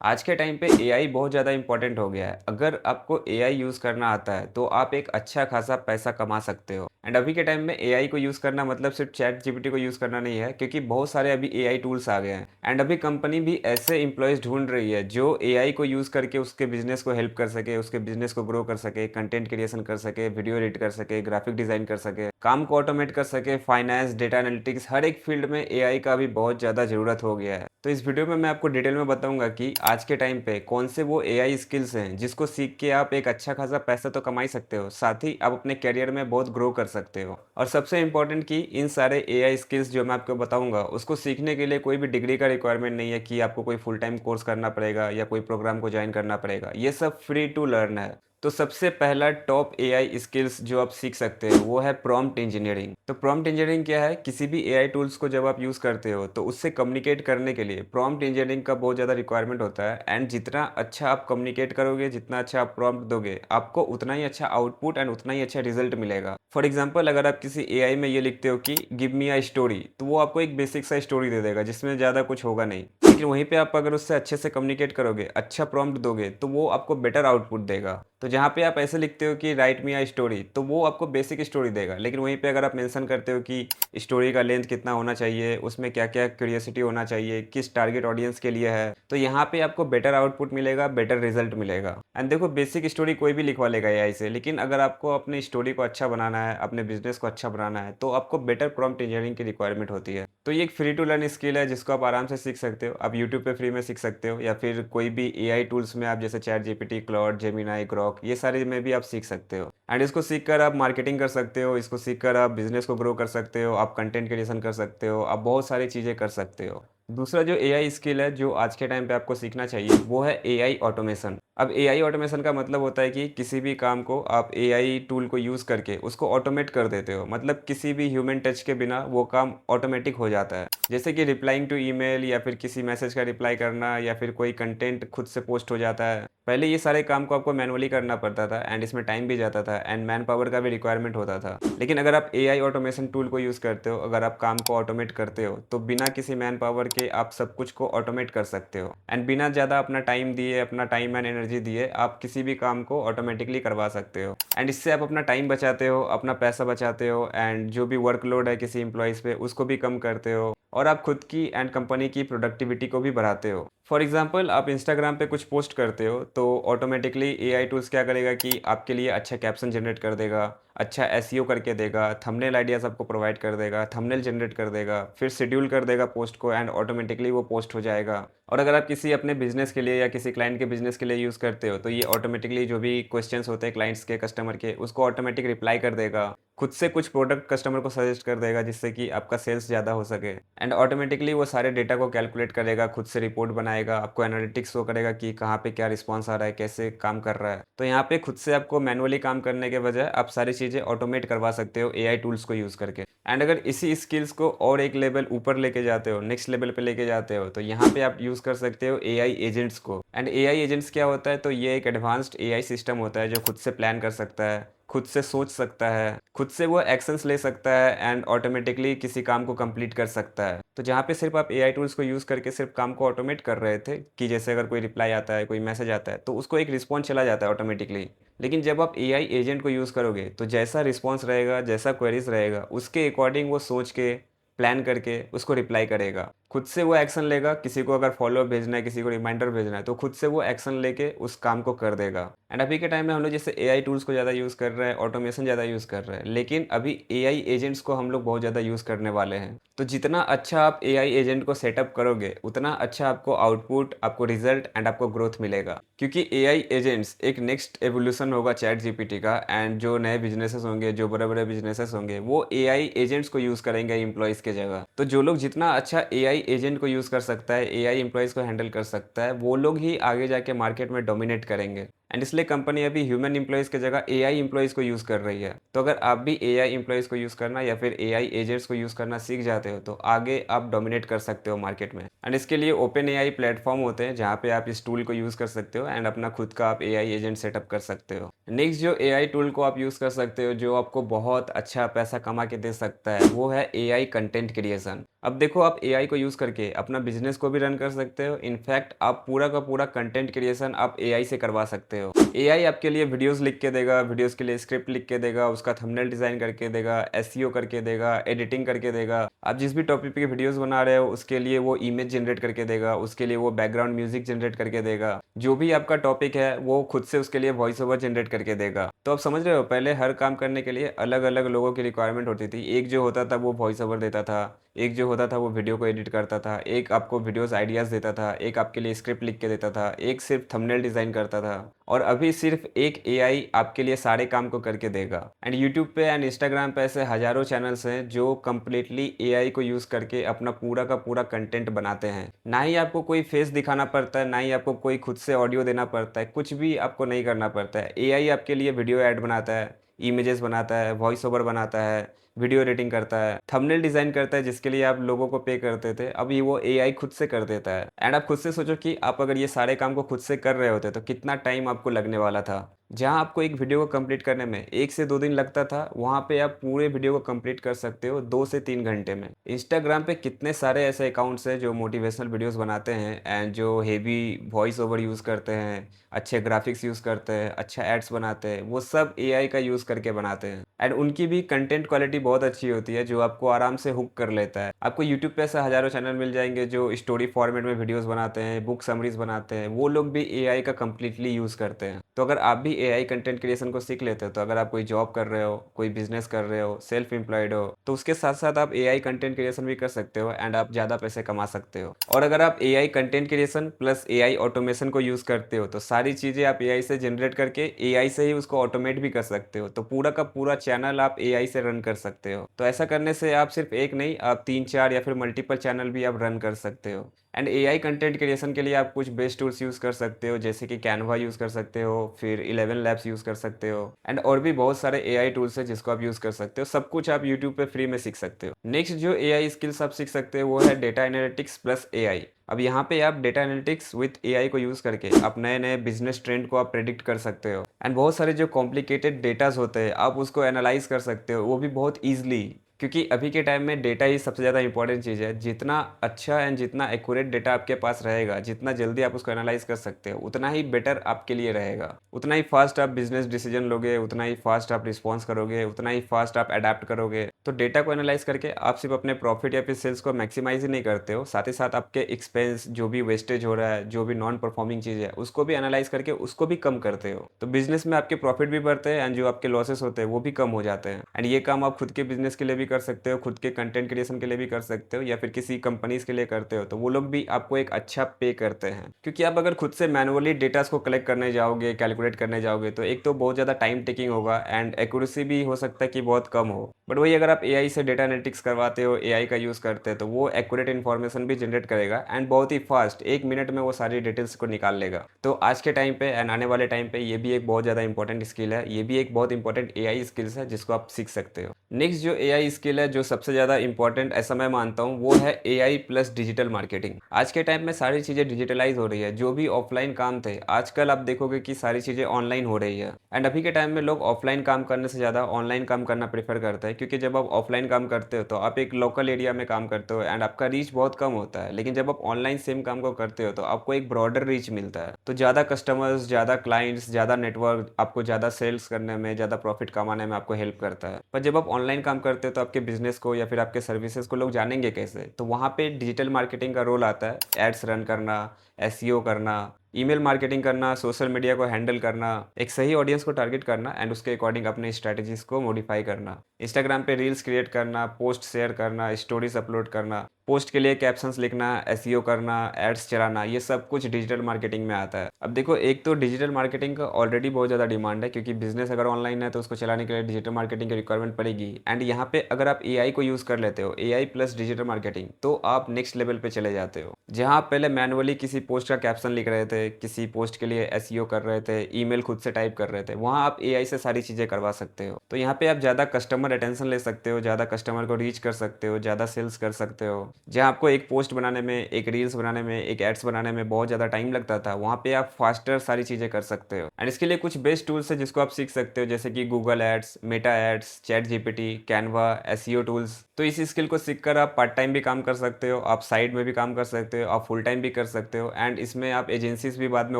आज के टाइम पे एआई बहुत ज़्यादा इम्पोर्टेंट हो गया है। अगर आपको एआई यूज़ करना आता है, तो आप एक अच्छा खासा पैसा कमा सकते हो। एंड अभी के टाइम में एआई को यूज़ करना मतलब सिर्फ चैट जीपीटी को यूज़ करना नहीं है, क्योंकि बहुत सारे अभी एआई टूल्स आ गए हैं। एंड अभी कंपनी भी ऐसे एम्प्लॉयज़ ढूंढ रही है जो एआई को यूज़ करके उसके बिजनेस को हेल्प कर सके, उसके बिजनेस को ग्रो कर सके, कंटेंट क्रिएशन कर सके, वीडियो एडिट कर सके, ग्राफिक डिज़ाइन कर सके, काम को ऑटोमेट कर सके, फाइनेंस, डेटा एनालिटिक्स, हर एक फील्ड में एआई का भी बहुत ज़्यादा ज़रूरत हो गया है। तो इस वीडियो में मैं आपको डिटेल में बताऊंगा कि आज के टाइम पे कौन से वो एआई स्किल्स हैं जिसको सीख के आप एक अच्छा खासा पैसा तो कमा ही सकते हो, साथ ही आप अपने करियर में बहुत ग्रो कर सकते हो। और सबसे इम्पोर्टेंट कि इन सारे एआई स्किल्स जो मैं आपको बताऊंगा उसको सीखने के लिए कोई भी डिग्री का रिक्वायरमेंट नहीं है कि आपको कोई फुल टाइम कोर्स करना पड़ेगा या कोई प्रोग्राम को ज्वाइन करना पड़ेगा। ये सब फ्री टू लर्न है। तो सबसे पहला टॉप एआई स्किल्स जो आप सीख सकते हैं वो है प्रॉम्प्ट इंजीनियरिंग। तो प्रॉम्प्ट इंजीनियरिंग क्या है? किसी भी एआई टूल्स को जब आप यूज़ करते हो तो उससे कम्युनिकेट करने के लिए प्रॉम्प्ट इंजीनियरिंग का बहुत ज़्यादा रिक्वायरमेंट होता है। एंड जितना अच्छा आप कम्युनिकेट करोगे, जितना अच्छा आप प्रॉम्प्ट दोगे, आपको उतना ही अच्छा आउटपुट एंड उतना ही अच्छा रिजल्ट मिलेगा। फॉर एग्जाम्पल, अगर आप किसी एआई में ये लिखते हो कि गिव मी अ स्टोरी, तो वो आपको एक बेसिक सा स्टोरी दे देगा जिसमें ज़्यादा कुछ होगा नहीं। लेकिन वहीं पे आप अगर उससे अच्छे से कम्युनिकेट करोगे, अच्छा प्रॉम्प्ट दोगे, तो वो आपको बेटर आउटपुट देगा। तो जहाँ पे आप ऐसे लिखते हो कि राइट मी अ स्टोरी, तो वो आपको बेसिक स्टोरी देगा। लेकिन वहीं पे अगर आप मेंशन करते हो कि स्टोरी का लेंथ कितना होना चाहिए, उसमें क्या क्या क्यूरियोसिटी होना चाहिए, किस टारगेट ऑडियंस के लिए है, तो यहाँ पे आपको बेटर आउटपुट मिलेगा, बेटर रिजल्ट मिलेगा। एंड देखो, बेसिक स्टोरी कोई भी लिखवा लेगा एआई से, लेकिन अगर आपको अपनी स्टोरी को अच्छा बनाना है, अपने बिजनेस को अच्छा बनाना है, तो आपको बेटर प्रॉम्प्ट इंजीनियरिंग की रिक्वायरमेंट होती है। तो ये एक फ्री टू लर्न स्किल है जिसको आप आराम से सीख सकते हो। आप यूट्यूब पे फ्री में सीख सकते हो, या फिर कोई भी एआई टूल्स में आप जैसे chat GPT, Claude, Gemini, Grok, ये सारे में भी आप सीख सकते हो। एंड इसको सीख कर आप मार्केटिंग कर सकते हो, इसको सीख कर आप बिजनेस को ग्रो कर सकते हो, आप कंटेंट क्रिएशन कर सकते हो, आप बहुत सारी चीज़ें कर सकते हो। दूसरा जो एआई स्किल है जो आज के टाइम पे आपको सीखना चाहिए वो है एआई ऑटोमेशन। अब एआई ऑटोमेशन का मतलब होता है कि किसी भी काम को आप एआई टूल को यूज़ करके उसको ऑटोमेट कर देते हो। मतलब किसी भी ह्यूमन टच के बिना वो काम ऑटोमेटिक हो जाता है। जैसे कि रिप्लाइंग टू ईमेल, या फिर किसी मैसेज का रिप्लाई करना, या फिर कोई कंटेंट खुद से पोस्ट हो जाता है। पहले ये सारे काम को आपको मैनुअली करना पड़ता था एंड इसमें टाइम भी जाता था एंड मैन पावर का भी रिक्वायरमेंट होता था। लेकिन अगर आप एआई ऑटोमेशन टूल को यूज़ करते हो, अगर आप काम को ऑटोमेट करते हो, तो बिना किसी मैन पावर के आप सब कुछ को ऑटोमेट कर सकते हो। एंड बिना ज़्यादा अपना टाइम दिए, अपना टाइम एंड एनर्जी दिए, आप किसी भी काम को ऑटोमेटिकली करवा सकते हो। एंड इससे आप अपना टाइम बचाते हो, अपना पैसा बचाते हो, एंड जो भी वर्कलोड है किसी एम्प्लॉयज़ पे उसको भी कम करते हो, और आप खुद की एंड कंपनी की प्रोडक्टिविटी को भी बढ़ाते हो। फॉर एग्जाम्पल, आप इंस्टाग्राम पे कुछ पोस्ट करते हो तो ऑटोमेटिकली एआई टूल्स क्या करेगा कि आपके लिए अच्छा कैप्शन जनरेट कर देगा, अच्छा एसईओ करके देगा, थंबनेल आइडियाज़ आपको प्रोवाइड कर देगा, थंबनेल जनरेट कर देगा, फिर शेड्यूल कर देगा पोस्ट को, एंड ऑटोमेटिकली वो पोस्ट हो जाएगा। और अगर आप किसी अपने बिजनेस के लिए या किसी क्लाइंट के बिजनेस के लिए यूज़ करते हो, तो ये ऑटोमेटिकली जो भी क्वेश्चंस होते हैं क्लाइंट्स के, कस्टमर के, उसको ऑटोमेटिक रिप्लाई कर देगा। खुद से कुछ प्रोडक्ट कस्टमर को सजेस्ट कर देगा जिससे कि आपका सेल्स ज़्यादा हो सके। एंड ऑटोमेटिकली वो सारे डेटा को कैलकुलेट करेगा, खुद से रिपोर्ट बनाएगा, आपको एनालिटिक्स शो करेगा कि कहाँ पे क्या रिस्पॉन्स आ रहा है, कैसे काम कर रहा है। तो यहाँ पे खुद से आपको मैनुअली काम करने के बजाय आप सारी चीज़ें ऑटोमेट करवा सकते हो एआई टूल्स को यूज़ करके। एंड अगर इसी स्किल्स को और एक लेवल ऊपर लेके जाते हो, नेक्स्ट लेवल पे लेके जाते हो, तो यहाँ पे आप यूज़ कर सकते हो एआई एजेंट्स को। एंड एआई एजेंट्स क्या होता है? तो ये एक एडवांस्ड एआई सिस्टम होता है जो खुद से प्लान कर सकता है, खुद से सोच सकता है, खुद से वो एक्शंस ले सकता है, एंड ऑटोमेटिकली किसी काम को कंप्लीट कर सकता है। तो जहाँ पे सिर्फ आप एआई टूल्स को यूज़ करके सिर्फ काम को ऑटोमेट कर रहे थे कि जैसे अगर कोई रिप्लाई आता है, कोई मैसेज आता है, तो उसको एक रिस्पॉन्स चला जाता है ऑटोमेटिकली। लेकिन जब आप एआई एजेंट को यूज़ करोगे तो जैसा रिस्पॉन्स रहेगा, जैसा क्वेरीज रहेगा, उसके अकॉर्डिंग वो सोच के, प्लान करके उसको रिप्लाई करेगा। खुद से वो एक्शन लेगा, किसी को अगर फॉलो भेजना है, किसी को रिमाइंडर भेजना है, तो खुद से वो एक्शन लेके उस काम को कर देगा। एंड अभी के टाइम में हम लोग जैसे एआई टूल्स को ज़्यादा यूज़ कर रहे हैं, ऑटोमेशन ज़्यादा यूज़ कर रहे हैं, लेकिन अभी एआई एजेंट्स को हम लोग बहुत ज़्यादा यूज़ करने वाले हैं। तो जितना अच्छा आप एआई एजेंट को सेटअप करोगे, उतना अच्छा आपको आउटपुट, आपको रिजल्ट एंड आपको ग्रोथ मिलेगा। क्योंकि एआई एजेंट्स एक नेक्स्ट एवोल्यूशन होगा चैट जीपीटी का। एंड जो नए बिजनेसेस होंगे, जो बड़े बड़े बिजनेसेस होंगे, वो एआई एजेंट्स को यूज़ करेंगे एम्प्लॉयज़ की जगह। तो जो लोग जितना अच्छा एआई एजेंट को यूज़ कर सकता है, एआई एम्प्लॉयज़ को हैंडल कर सकता है, वो लोग ही आगे जाके मार्केट में डोमिनेट करेंगे। एंड इसलिए कंपनी अभी ह्यूमन एम्प्लॉयज़ की जगह एआई एम्प्लॉयज़ को यूज़ कर रही है। तो अगर आप भी एआई एम्प्लॉयज़ को यूज़ करना या फिर एआई एजेंट्स को यूज़ करना सीख जाते हो, तो आगे आप डोमिनेट कर सकते हो मार्केट में। एंड इसके लिए ओपन एआई प्लेटफॉर्म होते हैं जहाँ पे आप इस टूल को यूज़ कर सकते हो एंड अपना खुद का आप एआई एजेंट सेटअप कर सकते हो। नेक्स्ट जो एआई टूल को आप यूज़ कर सकते हो जो आपको बहुत अच्छा पैसा कमा के दे सकता है, वो है एआई कंटेंट क्रिएशन। अब देखो, आप एआई को यूज़ करके अपना बिजनेस को भी रन कर सकते हो। इनफैक्ट आप पूरा का पूरा कंटेंट क्रिएशन आप एआई से करवा सकते हो। एआई आपके लिए वीडियोस लिख के देगा, वीडियोस के लिए स्क्रिप्ट लिख के देगा, उसका थंबनेल डिज़ाइन करके देगा, एसईओ करके देगा, एडिटिंग करके देगा। आप जिस भी टॉपिक पे वीडियोस बना रहे हो उसके लिए वो इमेज जनरेट करके देगा, उसके लिए वो बैकग्राउंड म्यूजिक जनरेट करके देगा। जो भी आपका टॉपिक है वो खुद से उसके लिए वॉइस ओवर जनरेट करके देगा। तो आप समझ रहे हो, पहले हर काम करने के लिए अलग-अलग लोगों की रिक्वायरमेंट होती थी। एक जो होता था वो वॉइस ओवर देता था, एक जो होता था वो वीडियो को एडिट करता था, एक आपको वीडियोस आइडियाज़ देता था, एक आपके लिए स्क्रिप्ट लिख के देता था, एक सिर्फ थंबनेल डिज़ाइन करता था। और अभी सिर्फ एक एआई आपके लिए सारे काम को करके देगा। एंड यूट्यूब पे एंड इंस्टाग्राम पे ऐसे हज़ारों चैनल्स हैं जो कंप्लीटली एआई को यूज़ करके अपना पूरा का पूरा कंटेंट बनाते हैं। ना ही आपको कोई फेस दिखाना पड़ता है, ना ही आपको कोई खुद से ऑडियो देना पड़ता है, कुछ भी आपको नहीं करना पड़ता है। एआई आपके लिए वीडियो ऐड बनाता है, इमेजेस बनाता है, वॉइस ओवर बनाता है, वीडियो एडिटिंग करता है, थंबनेल डिज़ाइन करता है जिसके लिए आप लोगों को पे करते थे, अभी वो एआई खुद से कर देता है। एंड आप खुद से सोचो कि आप अगर ये सारे काम को खुद से कर रहे होते तो कितना टाइम आपको लगने वाला था। जहाँ आपको एक वीडियो को कंप्लीट करने में 1 से 2 दिन लगता था, वहाँ पे आप पूरे वीडियो को कंप्लीट कर सकते हो 2 से 3 घंटे में। इंस्टाग्राम पे कितने सारे ऐसे अकाउंट्स हैं जो मोटिवेशनल वीडियोस बनाते हैं एंड जो हेवी वॉइस ओवर यूज़ करते हैं, अच्छे ग्राफिक्स यूज़ करते हैं, अच्छा एड्स बनाते हैं, वो सब एआई का यूज़ करके बनाते हैं। एंड उनकी भी कंटेंट क्वालिटी बहुत अच्छी होती है जो आपको आराम से हुक कर लेता है। आपको यूट्यूब पे ऐसे हज़ारों चैनल मिल जाएँगे जो स्टोरी फॉर्मेट में वीडियोस बनाते हैं, बुक समरीज़ बनाते हैं, वो लोग भी एआई का कंप्लीटली यूज़ करते हैं। तो अगर आप भी एआई कंटेंट क्रिएशन को सीख लेते हो, तो अगर आप कोई जॉब कर रहे हो, कोई बिज़नेस कर रहे हो, सेल्फ एम्प्लॉयड हो, तो उसके साथ-साथ आप एआई कंटेंट क्रिएशन भी कर सकते हो एंड आप ज़्यादा पैसे कमा सकते हो। और अगर आप AI content creation plus AI automation को यूज़ करते हो, तो सारी चीज़ें आप एआई से जनरेट करके एआई से ही उसको ऑटोमेट भी कर सकते हो। तो पूरा का पूरा चैनल आप एआई से रन कर सकते हो। तो ऐसा करने से आप सिर्फ एक नहीं, आप 3-4 या फिर मल्टीपल चैनल भी आप रन कर सकते हो। एंड एआई कंटेंट क्रिएशन के लिए आप कुछ बेस्ट टूल्स यूज़ कर सकते हो, जैसे कि कैनवा यूज़ कर सकते हो, फिर 11 लैब्स यूज़ कर सकते हो एंड और भी बहुत सारे एआई टूल्स हैं जिसको आप यूज़ कर सकते हो। सब कुछ आप यूट्यूब पे फ्री में सीख सकते हो। नेक्स्ट जो एआई स्किल्स आप सीख सकते हो वो है डेटा एनालिटिक्स प्लस एआई। अब यहाँ पे आप डेटा एनालिटिक्स विथ एआई को यूज़ करके आप नए-नए बिज़नेस ट्रेंड को आप प्रेडिक्ट कर सकते हो एंड बहुत सारे जो कॉम्प्लिकेटेड डेटाज़ होते हैं, आप उसको एनालाइज़ कर सकते हो, वो भी बहुत ईज़िली। क्योंकि अभी के टाइम में डेटा ही सबसे ज़्यादा इंपॉर्टेंट चीज़ है। जितना अच्छा एंड जितना एक्यूरेट डेटा आपके पास रहेगा, जितना जल्दी आप उसको एनालाइज़ कर सकते हो, उतना ही बेटर आपके लिए रहेगा। उतना ही फ़ास्ट आप बिज़नेस डिसीजन लोगे, उतना ही फ़ास्ट आप रिस्पॉन्स करोगे, उतना ही फ़ास्ट आप अडैप्ट करोगे। तो डेटा को एनालाइज़ करके आप सिर्फ़ अपने प्रॉफ़िट या फिर सेल्स को मैक्सिमाइज़ ही नहीं करते हो, साथ ही साथ आपके एक्सपेंस जो भी वेस्टेज हो रहा है, जो भी नॉन परफ़ॉर्मिंग चीज़ है, उसको भी एनालाइज़ करके उसको भी कम करते हो। तो बिज़नेस में आपके प्रॉफ़िट भी बढ़ते हैं एंड जो आपके लॉसेस होते हैं, वो भी कम हो जाते हैं। एंड ये काम आप खुद के बिज़नेस के लिए भी कर सकते हो, खुद के कंटेंट क्रिएशन के लिए भी कर सकते हो या फिर किसी कंपनीज़ के लिए करते हो, तो वो लोग भी आपको एक अच्छा पे करते हैं। क्योंकि आप अगर खुद से मैनुअली डेटाज़ को कलेक्ट करने जाओगे, कैलकुलेट करने जाओगे, तो एक तो बहुत ज़्यादा टाइम टेकिंग होगा एंड एक्यूरेसी भी हो सकता है कि बहुत कम हो। बट वही अगर आप एआई से डेटा एनालिटिक्स करवाते हो, एआई का यूज़ करते हैं, तो वो एक्यूरेट इन्फॉर्मेशन भी जनरेट करेगा एंड बहुत ही फास्ट 1 मिनट में वो सारी डिटेल्स को निकाल लेगा। तो आज के टाइम पे एंड आने वाले टाइम पे ये भी एक बहुत ज़्यादा इंपॉर्टेंट स्किल है। ये भी एक बहुत इंपॉर्टेंट एआई स्किल्स है जिसको आप सीख सकते हो। नेक्स्ट जो एआई स्किल है जो सबसे ज़्यादा इंपॉर्टेंट ऐसा मैं मानता हूँ, वो है एआई प्लस डिजिटल मार्केटिंग। आज के टाइम में सारी चीज़ें डिजिटलाइज़ हो रही है। जो भी ऑफलाइन काम थे, आजकल आप देखोगे कि सारी चीज़ें ऑनलाइन हो रही है एंड अभी के टाइम में लोग ऑफलाइन काम करने से ज़्यादा ऑनलाइन काम करना प्रेफर करते हैं। क्योंकि जब आप ऑफलाइन काम करते हो तो आप एक लोकल एरिया में काम करते हो एंड आपका रीच बहुत कम होता है। लेकिन जब आप ऑनलाइन सेम काम को करते हो तो आपको एक ब्रॉडर रीच मिलता है। तो ज़्यादा कस्टमर्स, ज़्यादा क्लाइंट्स, ज़्यादा नेटवर्क आपको ज़्यादा सेल्स करने में, ज़्यादा प्रॉफिट कमाने में आपको हेल्प करता है। पर जब आप ऑनलाइन काम करते हो तो आपके बिजनेस को या फिर आपके सर्विसेज को लोग जानेंगे कैसे? तो वहाँ पे डिजिटल मार्केटिंग का रोल आता है। एड्स रन करना, एसईओ करना, ईमेल मार्केटिंग करना, सोशल मीडिया को हैंडल करना, एक सही ऑडियंस को टारगेट करना एंड उसके अकॉर्डिंग अपने स्ट्रैटेजीज को मॉडिफाई करना, इंस्टाग्राम पे रील्स क्रिएट करना, पोस्ट शेयर करना, स्टोरीज अपलोड करना, पोस्ट के लिए कैप्शंस लिखना, एसईओ करना, एड्स चलाना, ये सब कुछ डिजिटल मार्केटिंग में आता है। अब देखो, एक तो डिजिटल मार्केटिंग का ऑलरेडी बहुत ज़्यादा डिमांड है क्योंकि बिजनेस अगर ऑनलाइन है तो उसको चलाने के लिए डिजिटल मार्केटिंग की रिक्वायरमेंट पड़ेगी। एंड यहाँ पे अगर आप एआई को यूज़ कर लेते हो, एआई प्लस डिजिटल मार्केटिंग, तो आप नेक्स्ट लेवल पे चले जाते हो। जहाँ आप पहले मैनुअली किसी पोस्ट का कैप्शन लिख रहे थे थे, किसी पोस्ट के लिए एसईओ कर रहे थे, ईमेल खुद से टाइप कर रहे थे, वहाँ आप एआई से सारी चीज़ें करवा सकते हो। तो यहाँ पे आप ज़्यादा कस्टमर अटेंशन ले सकते हो, ज़्यादा कस्टमर को रीच कर सकते हो, ज़्यादा सेल्स कर सकते हो। जहाँ आपको एक पोस्ट बनाने में, एक रील्स बनाने में, एक एड्स बनाने में बहुत ज़्यादा टाइम लगता था, वहाँ पे आप फास्टर सारी चीज़ें कर सकते हो। एंड इसके लिए कुछ बेस्ट टूल्स है जिसको आप सीख सकते हो, जैसे कि Google ads, Meta ads, ChatGPT, Canva, SEO tools. तो इस स्किल को सीखकर आप पार्ट टाइम भी काम कर सकते हो, आप साइड में भी काम कर सकते हो, आप फुल टाइम भी कर सकते हो, एंड इसमें आप एजेंसीज भी बाद में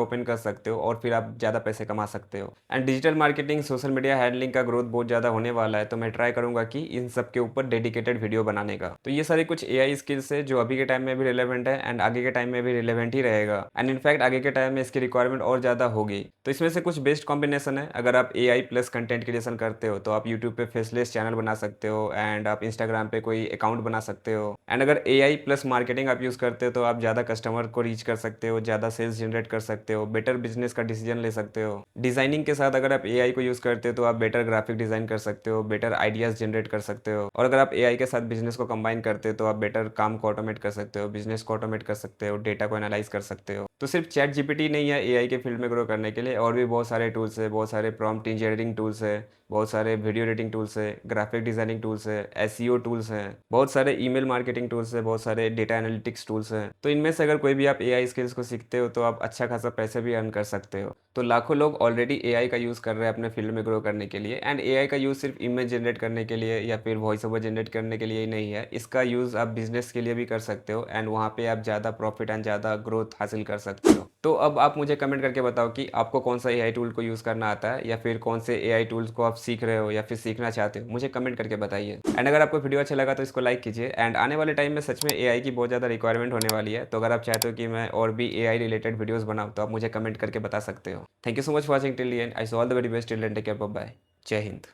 ओपन कर सकते हो और फिर आप ज़्यादा पैसे कमा सकते हो। And digital marketing, social media handling का ग्रोथ बहुत ज़्यादा होने वाला है, तो मैं ट्राई करूंगा कि इन सब के ऊपर डेडिकेटेड वीडियो बनाने का। तो ये सारे कुछ एआई स्किल्स है जो अभी के टाइम में भी रिलेवेंट है एंड आगे के टाइम में भी रिलेवेंट ही रहेगा, एंड इनफैक्ट आगे के टाइम में इसकी रिक्वायरमेंट और ज़्यादा होगी। तो इसमें से कुछ बेस्ट कॉम्बिनेशन है। अगर आप एआई प्लस कंटेंट क्रिएशन करते हो तो आप यूट्यूब पे फेसलेस चैनल बना सकते हो, एंड आप इंस्टाग्राम पे कोई अकाउंट बना सकते हो। एंड अगर एआई प्लस मार्केटिंग आप यूज़ करते हो तो आप ज़्यादा कस्टमर को रीच कर सकते हो, ज़्यादा सेल्स जनरेट कर सकते हो, बेटर बिजनेस का डिसीजन ले सकते हो। डिजाइनिंग के साथ अगर आप एआई को यूज़ करते हो तो आप बेटर ग्राफिक डिजाइन कर सकते हो, बेटर आइडियाज जनरेट कर सकते हो। और अगर आप एआई के साथ बिजनेस को कंबाइन करते हो तो आप बेटर काम को ऑटोमेट कर सकते हो, बिजनेस को ऑटोमेट कर सकते हो, डेटा को एनालाइज कर सकते हो। तो सिर्फ चैट जीपीटी नहीं है एआई के फील्ड में ग्रो करने के लिए, और भी बहुत सारे टूल्स है, बहुत सारे प्रॉम्प्ट इंजीनियरिंग टूल्स है, बहुत सारे वीडियो एडिटिंग टूल्स है, ग्राफिक डिजाइनिंग टूल्स है, एसईओ टूल्स हैं, बहुत सारे ईमेल मार्केटिंग टूल्स है, बहुत सारे डेटा एनालिटिक्स टूल्स हैं। तो इनमें से अगर कोई भी आप एआई स्किल्स को सीखते हो तो आप अच्छा खासा पैसे भी अर्न कर सकते हो। तो लाखों लोग ऑलरेडी एआई का यूज़ कर रहे हैं अपने फील्ड में ग्रो करने के लिए, एंड एआई का यूज़ सिर्फ इमेज जनरेट करने के लिए या फिर वॉइस ओवर जनरेट करने के लिए ही नहीं है, इसका यूज़ आप बिजनेस के लिए भी कर सकते हो, एंड वहाँ पे आप ज़्यादा प्रॉफिट एंड ज़्यादा ग्रोथ हासिल कर सकते हो। तो अब आप मुझे कमेंट करके बताओ कि आपको कौन सा एआई टूल को यूज़ करना आता है, या फिर कौन से एआई टूल्स को आप सीख रहे हो या फिर सीखना चाहते हो, मुझे कमेंट करके बताइए। एंड अगर आपको वीडियो अच्छा लगा तो इसको लाइक कीजिए। एंड आने वाले टाइम में सच में एआई की बहुत ज़्यादा रिक्वायरमेंट होने वाली है, तो अगर आप चाहते हो कि मैं और भी एआई रिलेटेड वीडियोस बनाऊँ तो आप मुझे कमेंट करके बता सकते हो। Thank you so much for watching till the end. I so all the very best till then, take care, bye bye. Jai Hind.